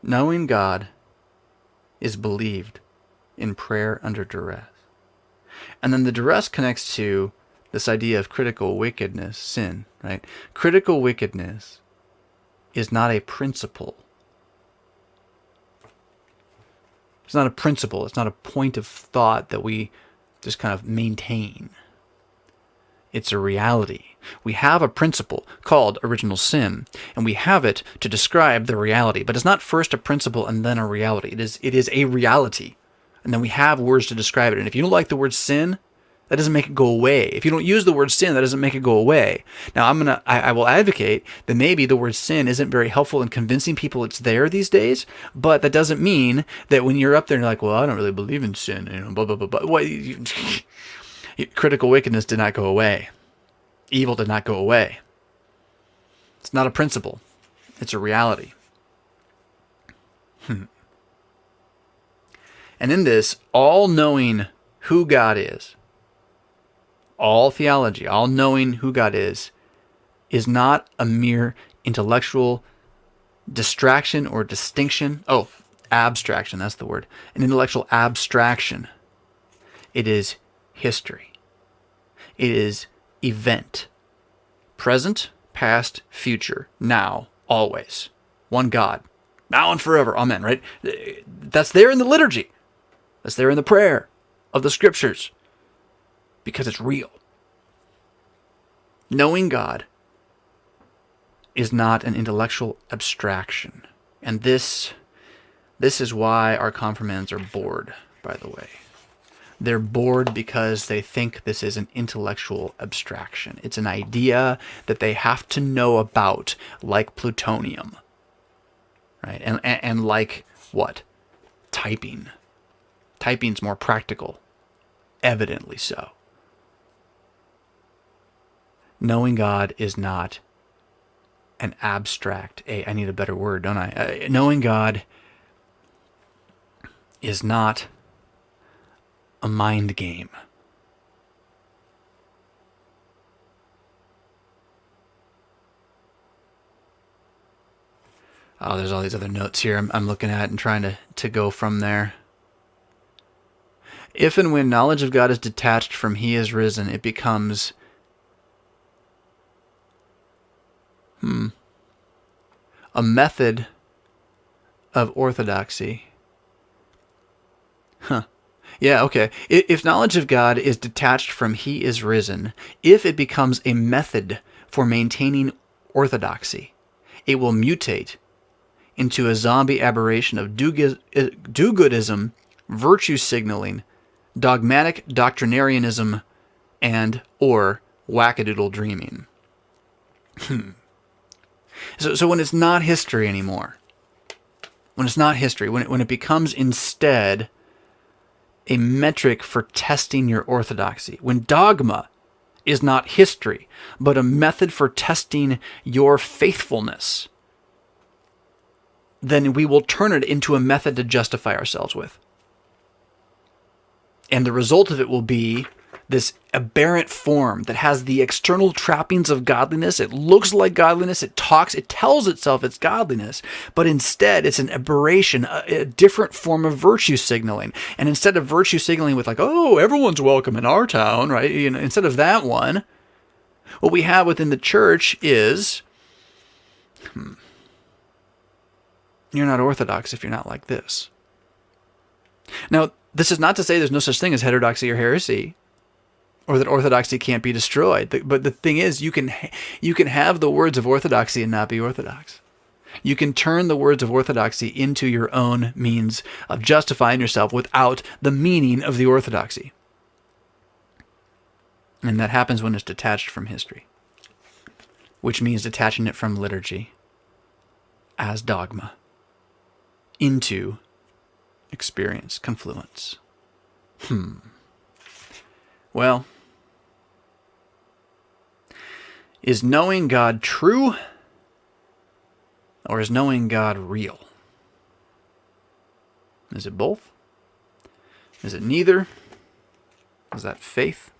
Knowing God is believed in prayer under duress. And then the duress connects to this idea of critical wickedness, sin, right? Critical wickedness is not a principle. It's not a principle. It's not a point of thought that we just kind of maintain. It's a reality. We have a principle called original sin, and we have it to describe the reality. But it's not first a principle and then a reality. It is a reality. And then we have words to describe it. And if you don't like the word sin, that doesn't make it go away. If you don't use the word sin, that doesn't make it go away. Now, I will advocate that maybe the word sin isn't very helpful in convincing people it's there these days, but that doesn't mean that when you're up there and you're like, well, I don't really believe in sin, blah, blah, blah, blah. Critical wickedness did not go away. Evil did not go away. It's not a principle. It's a reality. And in this, all knowing who God is, all theology, all knowing who God is not a mere intellectual distraction or distinction. Oh, abstraction, that's the word. An intellectual abstraction. It is history. It is event. Present, past, future, now, always. One God. Now and forever. Amen, right? That's there in the liturgy. That's there in the prayer of the scriptures. Because it's real. Knowing God is not an intellectual abstraction. And this is why our confirmands are bored, by the way. They're bored because they think this is an intellectual abstraction. It's an idea that they have to know about, like plutonium. Right? And like what? Typing. Typing's more practical. Evidently so. Knowing God is not an abstract. I need a better word, don't I? Knowing God is not a mind game. Oh, there's all these other notes here I'm looking at and trying to go from there. If and when knowledge of God is detached from He is risen, it becomes a method of orthodoxy. Yeah, okay. If knowledge of God is detached from He is risen, if it becomes a method for maintaining orthodoxy, it will mutate into a zombie aberration of do-goodism, virtue signaling, dogmatic doctrinarianism, and or wackadoodle dreaming. So when it's not history anymore, when it becomes instead a metric for testing your orthodoxy, when dogma is not history, but a method for testing your faithfulness, then we will turn it into a method to justify ourselves with. And the result of it will be this aberrant form that has the external trappings of godliness. It looks like godliness. It tells itself it's godliness, but instead it's an aberration, a different form of virtue signaling. And instead of virtue signaling with like, oh, everyone's welcome in our town, right? Instead of that one, what we have within the church is, you're not orthodox if you're not like this. Now, this is not to say there's no such thing as heterodoxy or heresy, or that orthodoxy can't be destroyed. But the thing is, you can have the words of orthodoxy and not be orthodox. You can turn the words of orthodoxy into your own means of justifying yourself without the meaning of the orthodoxy. And that happens when it's detached from history, which means detaching it from liturgy as dogma into experience, confluence. Well, is knowing God true, or is knowing God real? Is it both? Is it neither? Is that faith?